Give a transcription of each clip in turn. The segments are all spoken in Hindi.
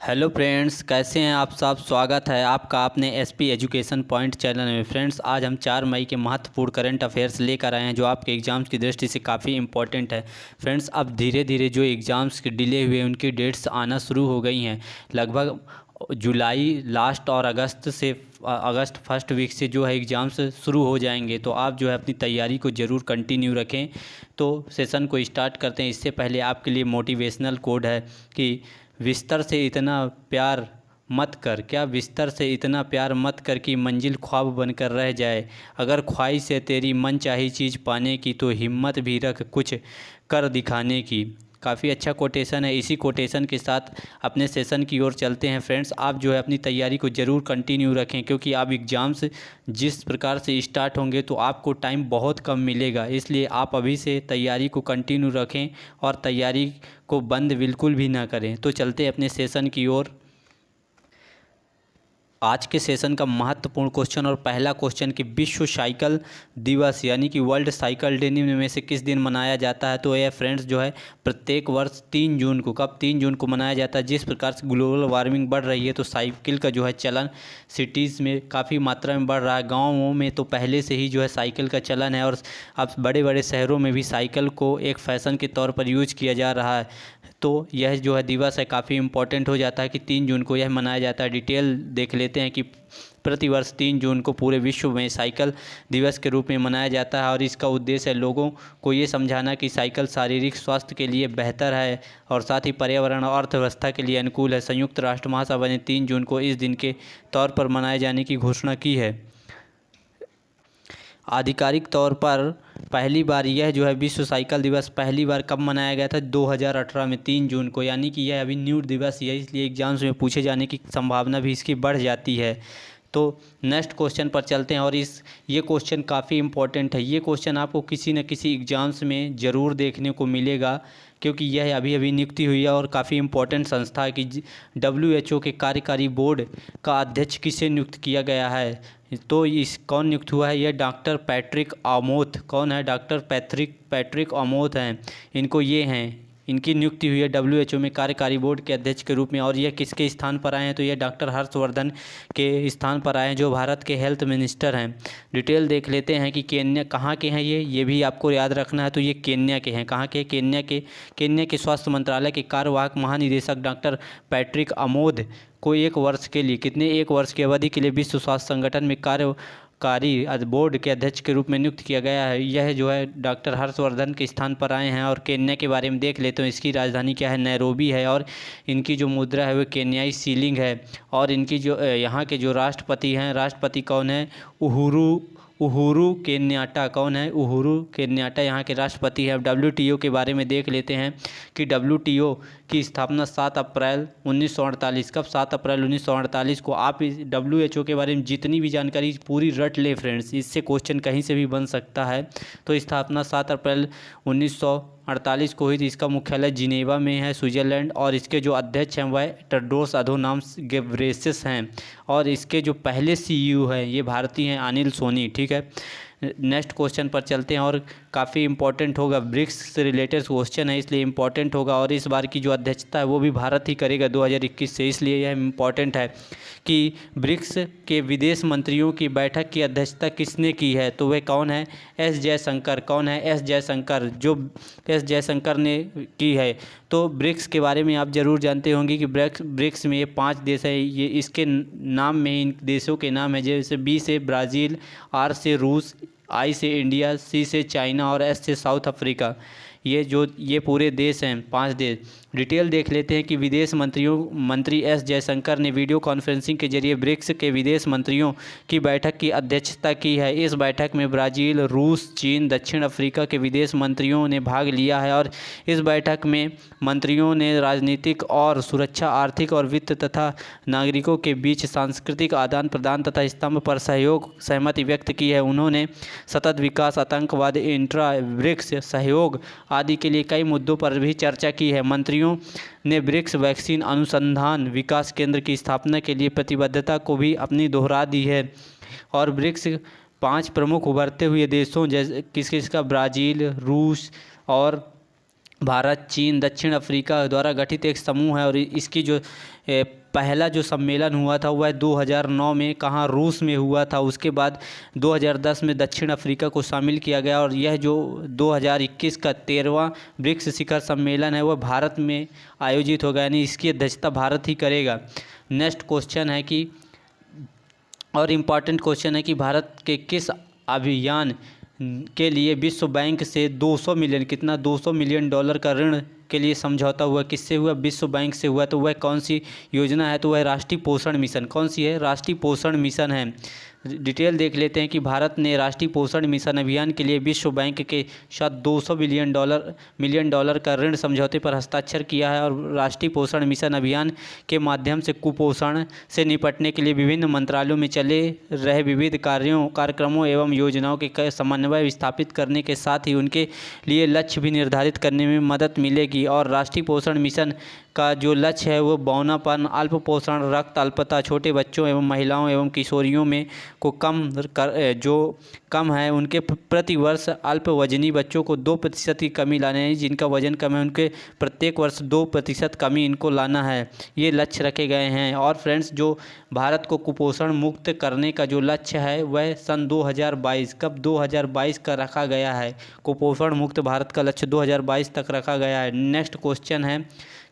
हेलो फ्रेंड्स, कैसे हैं आप सब। स्वागत है आपका अपने एसपी एजुकेशन पॉइंट चैनल में। फ्रेंड्स, आज हम 4 मई के महत्वपूर्ण करंट अफेयर्स लेकर आए हैं जो आपके एग्ज़ाम्स की दृष्टि से काफ़ी इंपॉर्टेंट है। फ्रेंड्स, अब धीरे धीरे जो एग्ज़ाम्स के डिले हुए उनकी डेट्स आना शुरू हो गई हैं। लगभग जुलाई लास्ट और अगस्त फर्स्ट वीक से जो है एग्ज़ाम्स शुरू हो जाएंगे। तो आप जो है अपनी तैयारी को ज़रूर कंटिन्यू रखें। तो सेशन को स्टार्ट करते हैं। इससे पहले आपके लिए मोटिवेशनल कोड है कि बिस्तर से इतना प्यार मत कर, क्या बिस्तर से इतना प्यार मत कर कि मंजिल ख्वाब बनकर रह जाए। अगर ख्वाहिश है तेरी मन चाही चीज़ पाने की तो हिम्मत भी रख कुछ कर दिखाने की। काफ़ी अच्छा कोटेशन है। इसी कोटेशन के साथ अपने सेशन की ओर चलते हैं। फ्रेंड्स, आप जो है अपनी तैयारी को ज़रूर कंटिन्यू रखें क्योंकि अब एग्ज़ाम्स जिस प्रकार से स्टार्ट होंगे तो आपको टाइम बहुत कम मिलेगा। इसलिए आप अभी से तैयारी को कंटिन्यू रखें और तैयारी को बंद बिल्कुल भी ना करें। तो चलते हैं अपने सेशन की ओर। आज के सेशन का महत्वपूर्ण क्वेश्चन और पहला क्वेश्चन कि विश्व साइकिल दिवस यानी कि वर्ल्ड साइकिल डे निम्न में से किस दिन मनाया जाता है। तो यह फ्रेंड्स जो है प्रत्येक वर्ष 3 जून को, कब 3 जून को मनाया जाता है। जिस प्रकार से ग्लोबल वार्मिंग बढ़ रही है तो साइकिल का जो है चलन सिटीज़ में काफ़ी मात्रा में बढ़ रहा है। गाँवों में तो पहले से ही जो है साइकिल का चलन है और अब बड़े बड़े शहरों में भी साइकिल को एक फ़ैशन के तौर पर यूज किया जा रहा है। तो यह जो है दिवस है काफ़ी इम्पोर्टेंट हो जाता है कि 3 जून को यह मनाया जाता है। डिटेल देख लेते हैं कि प्रतिवर्ष 3 जून को पूरे विश्व में साइकिल दिवस के रूप में मनाया जाता है और इसका उद्देश्य है लोगों को ये समझाना कि साइकिल शारीरिक स्वास्थ्य के लिए बेहतर है और साथ ही पर्यावरण और अर्थव्यवस्था के लिए अनुकूल है। संयुक्त राष्ट्र महासभा ने 3 जून को इस दिन के तौर पर मनाए जाने की घोषणा की है। आधिकारिक तौर पर पहली बार यह जो है विश्व साइकिल दिवस पहली बार कब मनाया गया था, 2018 में 3 जून को। यानी कि यह अभी न्यू दिवस है, इसलिए एग्जाम्स में पूछे जाने की संभावना भी इसकी बढ़ जाती है। तो नेक्स्ट क्वेश्चन पर चलते हैं और ये क्वेश्चन काफ़ी इम्पोर्टेंट है। ये क्वेश्चन आपको किसी न किसी एग्ज़ाम्स में ज़रूर देखने को मिलेगा क्योंकि यह अभी अभी नियुक्ति हुई है और काफ़ी इम्पोर्टेंट संस्था है कि WHO के कार्यकारी बोर्ड का अध्यक्ष किसे नियुक्त किया गया है। तो इस कौन नियुक्त हुआ है, यह डॉक्टर पैट्रिक आमोथ। कौन है, डॉक्टर पैट्रिक आमोथ हैं। इनकी नियुक्ति हुई है WHO में कार्यकारी बोर्ड के अध्यक्ष के रूप में। और यह किसके स्थान पर आए हैं, तो यह डॉक्टर हर्षवर्धन के स्थान पर आए हैं जो भारत के हेल्थ मिनिस्टर हैं। डिटेल देख लेते हैं कि केन्या कहाँ के हैं। ये भी आपको याद रखना है। तो ये केन्या के हैं। कहाँ के, केन्या के स्वास्थ्य मंत्रालय के कार्यवाहक महानिदेशक डॉक्टर पैट्रिक आमोद को 1 वर्ष के लिए, कितने 1 वर्ष की अवधि के लिए विश्व स्वास्थ्य संगठन में कार्यकारी बोर्ड के अध्यक्ष के रूप में नियुक्त किया गया है। यह जो है डॉक्टर हर्षवर्धन के स्थान पर आए हैं। और केन्या के बारे में देख लेते हैं। इसकी राजधानी क्या है, नैरोबी है। और इनकी जो मुद्रा है वो केन्याई सीलिंग है। और इनकी जो यहाँ के जो राष्ट्रपति कौन है, उहुरु केन्याटा। कौन है, उहुरु केन्याटा यहाँ के राष्ट्रपति हैं। अब WTO के बारे में देख लेते हैं कि WTO की स्थापना 7 अप्रैल 1948, कब 7 अप्रैल 1948 को। आप इस WHO के बारे में जितनी भी जानकारी पूरी रट ले फ्रेंड्स, इससे क्वेश्चन कहीं से भी बन सकता है। तो स्थापना 7 अप्रैल 1948 को हुई थी। इसका मुख्यालय जिनेवा में है, स्विट्ज़रलैंड। और इसके जो अध्यक्ष हैं वह टेड्रोस अधोनाम गेब्रेयेसस हैं। और इसके जो पहले CEO हैं ये भारतीय हैं, अनिल सोनी। ठीक है, नेक्स्ट क्वेश्चन पर चलते हैं और काफ़ी इंपॉर्टेंट होगा। ब्रिक्स से रिलेटेड क्वेश्चन है इसलिए इंपॉर्टेंट होगा। और इस बार की जो अध्यक्षता है वो भी भारत ही करेगा 2021 से, इसलिए यह इंपॉर्टेंट है कि ब्रिक्स के विदेश मंत्रियों की बैठक की अध्यक्षता किसने की है। तो वह कौन है, S जयशंकर। कौन है, S जयशंकर, जो S जयशंकर ने की है। तो ब्रिक्स के बारे में आप ज़रूर जानते होंगे कि ब्रिक्स में ये 5 देश है। ये इसके नाम में, इन देशों के नाम है जैसे B से ब्राज़ील, R से रूस, I से इंडिया, C से चाइना और S से साउथ अफ्रीका। ये पूरे देश हैं, 5 देश। डिटेल देख लेते हैं कि विदेश मंत्री S जयशंकर ने वीडियो कॉन्फ्रेंसिंग के जरिए ब्रिक्स के विदेश मंत्रियों की बैठक की अध्यक्षता की है। इस बैठक में ब्राज़ील, रूस, चीन, दक्षिण अफ्रीका के विदेश मंत्रियों ने भाग लिया है। और इस बैठक में मंत्रियों ने राजनीतिक और सुरक्षा, आर्थिक और वित्त तथा नागरिकों के बीच सांस्कृतिक आदान प्रदान तथा स्तंभ पर सहमति व्यक्त की है। उन्होंने सतत विकास, आतंकवाद, इंट्रा ब्रिक्स सहयोग आदि के लिए कई मुद्दों पर भी चर्चा की है। मंत्रियों ने ब्रिक्स वैक्सीन अनुसंधान विकास केंद्र की स्थापना के लिए प्रतिबद्धता को भी अपनी दोहरा दी है। और ब्रिक्स 5 प्रमुख उभरते हुए देशों जैसे किसका, ब्राज़ील, रूस और भारत, चीन, दक्षिण अफ्रीका द्वारा गठित एक समूह है और इसकी जो पहला जो सम्मेलन हुआ था वह 2009 में कहाँ, रूस में हुआ था। उसके बाद 2010 में दक्षिण अफ्रीका को शामिल किया गया और यह जो 2021 का 13वां ब्रिक्स शिखर सम्मेलन है वह भारत में आयोजित होगा, यानी इसकी अध्यक्षता भारत ही करेगा। नेक्स्ट क्वेश्चन है कि, और इम्पॉर्टेंट क्वेश्चन है कि भारत के किस अभियान के लिए विश्व बैंक से 200 मिलियन, कितना, 200 मिलियन डॉलर का ऋण के लिए समझौता हुआ, किससे हुआ, विश्व बैंक से हुआ। तो वह कौन सी योजना है, तो वह राष्ट्रीय पोषण मिशन, कौन सी है, राष्ट्रीय पोषण मिशन है। डिटेल देख लेते हैं कि भारत ने राष्ट्रीय पोषण मिशन अभियान के लिए विश्व बैंक के साथ 200 मिलियन डॉलर का ऋण समझौते पर हस्ताक्षर किया है और राष्ट्रीय पोषण मिशन अभियान के माध्यम से कुपोषण से निपटने के लिए विभिन्न मंत्रालयों में चले रहे विविध कार्यक्रमों एवं योजनाओं के समन्वय स्थापित करने के साथ ही उनके लिए लक्ष्य भी निर्धारित करने में मदद मिलेगी। और राष्ट्रीय पोषण मिशन का जो लक्ष्य है वो बौनापन, अल्प पोषण, रक्त अल्पता, छोटे बच्चों एवं महिलाओं एवं किशोरियों में को कम है उनके प्रति वर्ष अल्प वजनी बच्चों को 2% की कमी लाने है, जिनका वजन कम है उनके प्रत्येक वर्ष 2% कमी इनको लाना है, ये लक्ष्य रखे गए हैं। और फ्रेंड्स, जो भारत को कुपोषण मुक्त करने का जो लक्ष्य है वह सन 2022, कब, 2022 का रखा गया है। कुपोषण मुक्त भारत का लक्ष्य 2022 तक रखा गया है। नेक्स्ट क्वेश्चन है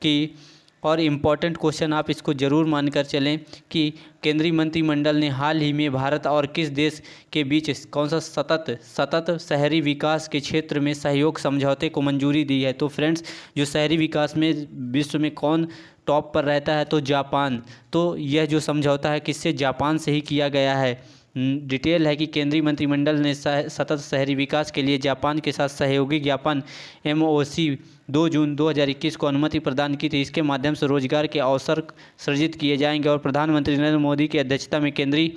कि, और इम्पॉर्टेंट क्वेश्चन आप इसको ज़रूर मानकर चलें कि केंद्रीय मंत्रिमंडल ने हाल ही में भारत और किस देश के बीच कौन सा सतत शहरी विकास के क्षेत्र में सहयोग समझौते को मंजूरी दी है। तो फ्रेंड्स, जो शहरी विकास में विश्व में कौन टॉप पर रहता है, तो जापान। तो यह जो समझौता है किससे, जापान से ही किया गया है। डिटेल है कि केंद्रीय मंत्रिमंडल ने सतत शहरी विकास के लिए जापान के साथ सहयोगी ज्ञापन MOC 2 जून 2021 को अनुमति प्रदान की थी। इसके माध्यम से रोजगार के अवसर सृजित किए जाएंगे और प्रधानमंत्री नरेंद्र मोदी की अध्यक्षता में केंद्रीय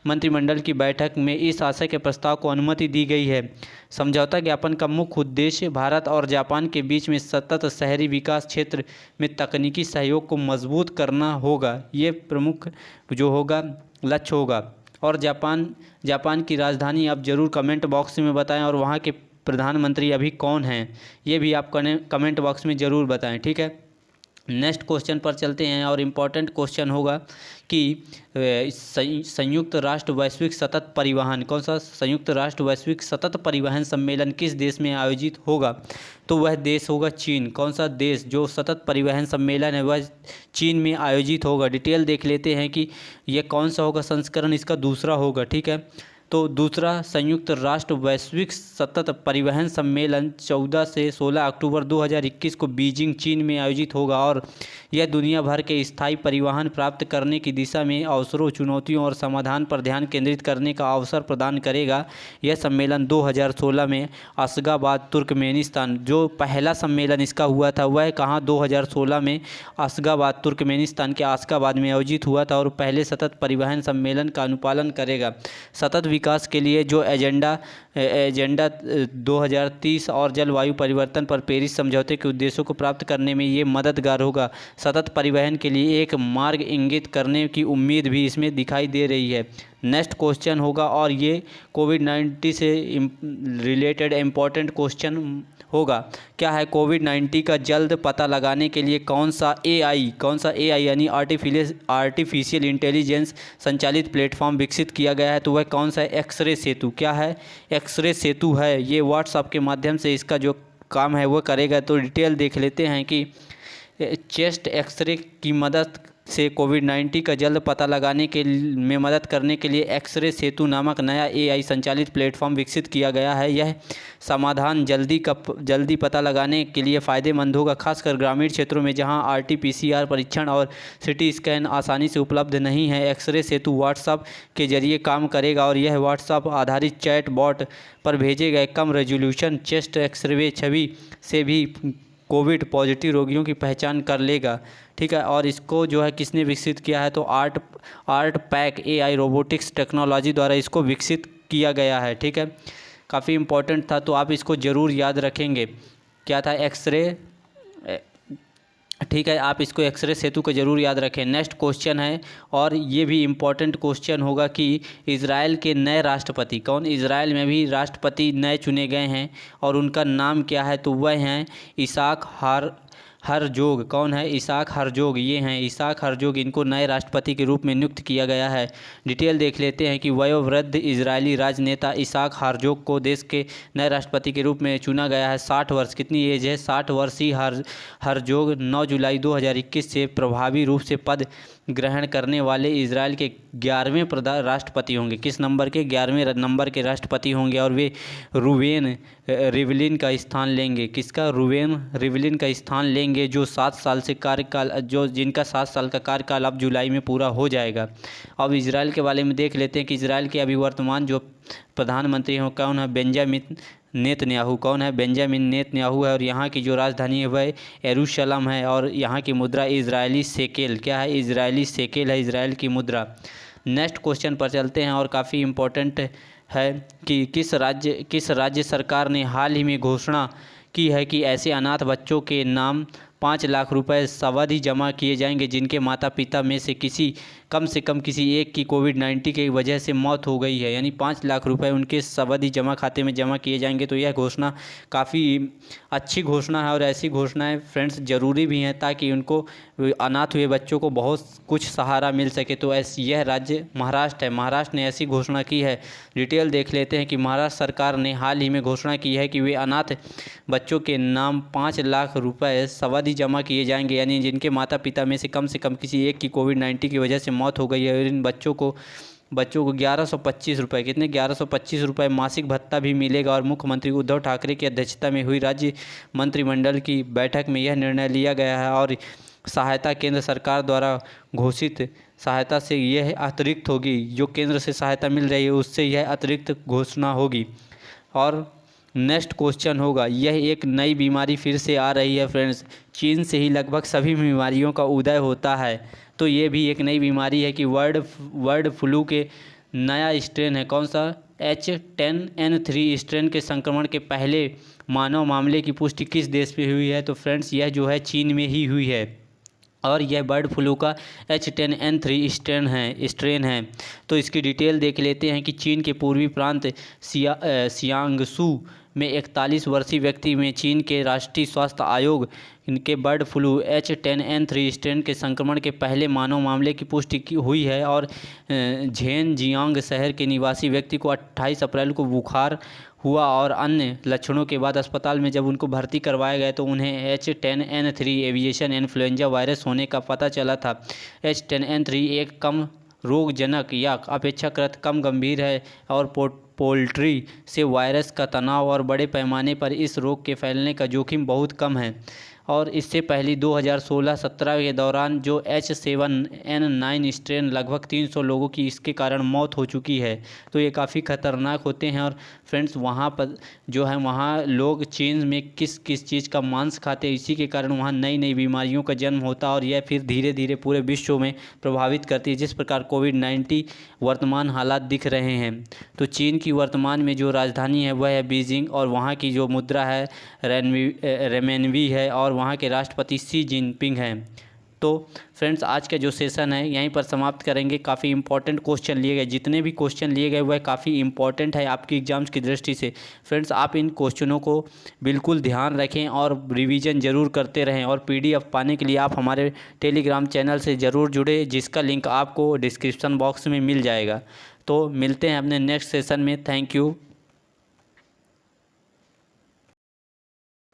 मंत्रिमंडल की बैठक में इस आशय के प्रस्ताव को अनुमति दी गई है। समझौता ज्ञापन का मुख्य उद्देश्य भारत और जापान के बीच में सतत शहरी विकास क्षेत्र में तकनीकी सहयोग को मजबूत करना होगा, ये प्रमुख जो होगा लक्ष्य होगा। और जापान की राजधानी आप ज़रूर कमेंट बॉक्स में बताएं और वहाँ के प्रधानमंत्री अभी कौन हैं, ये भी आप कमेंट बॉक्स में ज़रूर बताएं, ठीक है। नेक्स्ट क्वेश्चन पर चलते हैं और इम्पॉर्टेंट क्वेश्चन होगा कि संयुक्त राष्ट्र वैश्विक सतत परिवहन, कौन सा, संयुक्त राष्ट्र वैश्विक सतत परिवहन सम्मेलन किस देश में आयोजित होगा। तो वह देश होगा चीन। कौन सा देश, जो सतत परिवहन सम्मेलन है वह चीन में आयोजित होगा। डिटेल देख लेते हैं कि यह कौन सा होगा, संस्करण इसका दूसरा होगा, ठीक है। तो दूसरा संयुक्त राष्ट्र वैश्विक सतत परिवहन सम्मेलन 14 से 16 अक्टूबर 2021 को बीजिंग, चीन में आयोजित होगा और यह दुनिया भर के स्थायी परिवहन प्राप्त करने की दिशा में अवसरों, चुनौतियों और समाधान पर ध्यान केंद्रित करने का अवसर प्रदान करेगा। यह सम्मेलन 2016 में अशगाबाद, तुर्कमेनिस्तान, जो पहला सम्मेलन इसका हुआ था वह कहाँ, 2016 में अशगाबाद, तुर्कमेनिस्तान के अशगाबाद में आयोजित हुआ था और पहले सतत परिवहन सम्मेलन का अनुपालन करेगा। सतत विकास के लिए जो एजेंडा 2030 और जलवायु परिवर्तन पर पेरिस समझौते के उद्देश्यों को प्राप्त करने में ये मददगार होगा। सतत परिवहन के लिए एक मार्ग इंगित करने की उम्मीद भी इसमें दिखाई दे रही है। नेक्स्ट क्वेश्चन होगा और ये कोविड-19 से रिलेटेड इम्पॉर्टेंट क्वेश्चन होगा। क्या है, कोविड-19 का जल्द पता लगाने के लिए कौन सा AI यानी आर्टिफिशियल इंटेलिजेंस संचालित प्लेटफॉर्म विकसित किया गया है। तो वह कौन सा है, एक्सरे सेतु। क्या है, एक्सरे सेतु है। ये व्हाट्सएप के माध्यम से इसका जो काम है वो करेगा। तो डिटेल देख लेते हैं कि चेस्ट एक्सरे की मदद से कोविड-19 का जल्द पता लगाने में मदद करने के लिए एक्सरे सेतु नामक नया AI संचालित प्लेटफॉर्म विकसित किया गया है। यह समाधान जल्दी पता लगाने के लिए फ़ायदेमंद होगा, खासकर ग्रामीण क्षेत्रों में जहां RT-PCR परीक्षण और CT स्कैन आसानी से उपलब्ध नहीं है। एक्सरे सेतु व्हाट्सएप के जरिए काम करेगा और यह व्हाट्सएप आधारित चैट बॉट पर भेजे गए कम रेजोल्यूशन चेस्ट एक्सरे छवि से भी कोविड पॉजिटिव रोगियों की पहचान कर लेगा, ठीक है। और इसको जो है किसने विकसित किया है, तो आर्टपैक AI रोबोटिक्स टेक्नोलॉजी द्वारा इसको विकसित किया गया है, ठीक है। काफ़ी इम्पोर्टेंट था, तो आप इसको ज़रूर याद रखेंगे। क्या था, एक्सरे ठीक है, आप इसको एक्सरे सेतु को ज़रूर याद रखें। नेक्स्ट क्वेश्चन है, और ये भी इम्पोर्टेंट क्वेश्चन होगा कि इज़राइल के नए राष्ट्रपति कौन। इज़राइल में भी राष्ट्रपति नए चुने गए हैं और उनका नाम क्या है, तो वह हैं इसाक हरजोग। कौन है, इसाक हरजोग। ये हैं इसाक हरजोग, इनको नए राष्ट्रपति के रूप में नियुक्त किया गया है। डिटेल देख लेते हैं कि वयोवृद्ध इजरायली राजनेता इसाक हरजोग को देश के नए राष्ट्रपति के रूप में चुना गया है। 60 वर्ष, कितनी एज है, 60 वर्षीय हरजोग 9 जुलाई 2021 से प्रभावी रूप से पद ग्रहण करने वाले इजराइल के 11वें राष्ट्रपति होंगे। किस नंबर के, 11वें नंबर के राष्ट्रपति होंगे, और वे रूवेन रिवलिन का स्थान लेंगे। किसका, रूवेन रिवलिन का स्थान लेंगे, जो 7 साल से कार्यकाल, जो जिनका 7 साल का कार्यकाल अब जुलाई में पूरा हो जाएगा। अब इजराइल के बारे में देख लेते हैं कि इजराइल के अभी वर्तमान जो प्रधानमंत्री हैं कौन है, बेंजामिन नेतन्याहू। कौन है, बेंजामिन नेतन्याहू है, और यहाँ की जो राजधानी है वह यरूशलेम है, और यहाँ की मुद्रा इजरायली शेकेल। क्या है, इजरायली शेकेल है इजराइल की मुद्रा। नेक्स्ट क्वेश्चन पर चलते हैं, और काफ़ी इम्पोर्टेंट है कि किस राज्य सरकार ने हाल ही में घोषणा की है कि ऐसे अनाथ बच्चों के नाम 5 लाख रुपए सावधि जमा किए जाएंगे जिनके माता पिता में से कम से कम किसी एक की कोविड-19 की वजह से मौत हो गई है। यानी 5 लाख रुपए उनके सावधि जमा खाते में जमा किए जाएंगे। तो यह घोषणा काफ़ी अच्छी घोषणा है, और ऐसी घोषणाएं फ्रेंड्स ज़रूरी भी हैं ताकि उनको, अनाथ हुए बच्चों को बहुत कुछ सहारा मिल सके। तो यह राज्य महाराष्ट्र है। महाराष्ट्र ने ऐसी घोषणा की है। डिटेल देख लेते हैं कि महाराष्ट्र सरकार ने हाल ही में घोषणा की है कि वे अनाथ बच्चों के नाम 5 लाख रुपए सावधि जमा किए जाएंगे, यानी जिनके माता पिता में से कम किसी एक की कोविड-19 की वजह से मौत हो गई है, और इन बच्चों को 1125 रुपये, कितने, 1125 रुपये मासिक भत्ता भी मिलेगा। और मुख्यमंत्री उद्धव ठाकरे की अध्यक्षता में हुई राज्य मंत्रिमंडल की बैठक में यह निर्णय लिया गया है, और सहायता केंद्र सरकार द्वारा घोषित सहायता से यह अतिरिक्त होगी। जो केंद्र से सहायता मिल रही है उससे यह अतिरिक्त घोषणा होगी। और नेक्स्ट क्वेश्चन होगा, यह एक नई बीमारी फिर से आ रही है फ्रेंड्स। चीन से ही लगभग सभी बीमारियों का उदय होता है, तो ये भी एक नई बीमारी है कि वर्ड फ्लू के नया स्ट्रेन है। कौन सा, H10N3 स्ट्रेन के संक्रमण के पहले मानव मामले की पुष्टि किस देश पे हुई है, तो फ्रेंड्स यह जो है चीन में ही हुई है, और यह बर्ड फ्लू का H10N3 स्ट्रेन है। तो इसकी डिटेल देख लेते हैं कि चीन के पूर्वी प्रांत सियांगसू में 41 वर्षीय व्यक्ति में चीन के राष्ट्रीय स्वास्थ्य आयोग इनके बर्ड फ्लू H10N3 स्ट्रेन के संक्रमण के पहले मानव मामले की पुष्टि हुई है, और झेनजियांग शहर के निवासी व्यक्ति को 28 अप्रैल को बुखार हुआ, और अन्य लक्षणों के बाद अस्पताल में जब उनको भर्ती करवाया गया तो उन्हें H10N3 एविएशन इन्फ्लुएंजा वायरस होने का पता चला था। H10N3 एक कम रोगजनक या अपेक्षाकृत कम गंभीर है, और पोल्ट्री से वायरस का तनाव और बड़े पैमाने पर इस रोग के फैलने का जोखिम बहुत कम है। और इससे पहले 2016-17 के दौरान जो H7N9 स्ट्रेन लगभग 300 लोगों की इसके कारण मौत हो चुकी है। तो ये काफ़ी ख़तरनाक होते हैं। और फ्रेंड्स वहाँ पर जो है, वहाँ लोग चीन में किस चीज़ का मांस खाते हैं, इसी के कारण वहाँ नई नई बीमारियों का जन्म होता है, और यह फिर धीरे धीरे पूरे विश्व में प्रभावित करती है, जिस प्रकार कोविड-19 वर्तमान हालात दिख रहे हैं। तो चीन की वर्तमान में जो राजधानी है वह है बीजिंग, और वहाँ की जो मुद्रा है रेमेनवी है, और वहाँ के राष्ट्रपति शी जिनपिंग हैं। तो फ्रेंड्स आज का जो सेशन है यहीं पर समाप्त करेंगे। काफ़ी इंपॉर्टेंट क्वेश्चन लिए गए, जितने भी क्वेश्चन लिए गए वह काफ़ी इंपॉर्टेंट है आपकी एग्जाम्स की दृष्टि से। फ्रेंड्स आप इन क्वेश्चनों को बिल्कुल ध्यान रखें और रिवीजन ज़रूर करते रहें, और PDF पाने के लिए आप हमारे टेलीग्राम चैनल से ज़रूर जुड़े, जिसका लिंक आपको डिस्क्रिप्शन बॉक्स में मिल जाएगा। तो मिलते हैं अपने नेक्स्ट सेशन में। Thank you.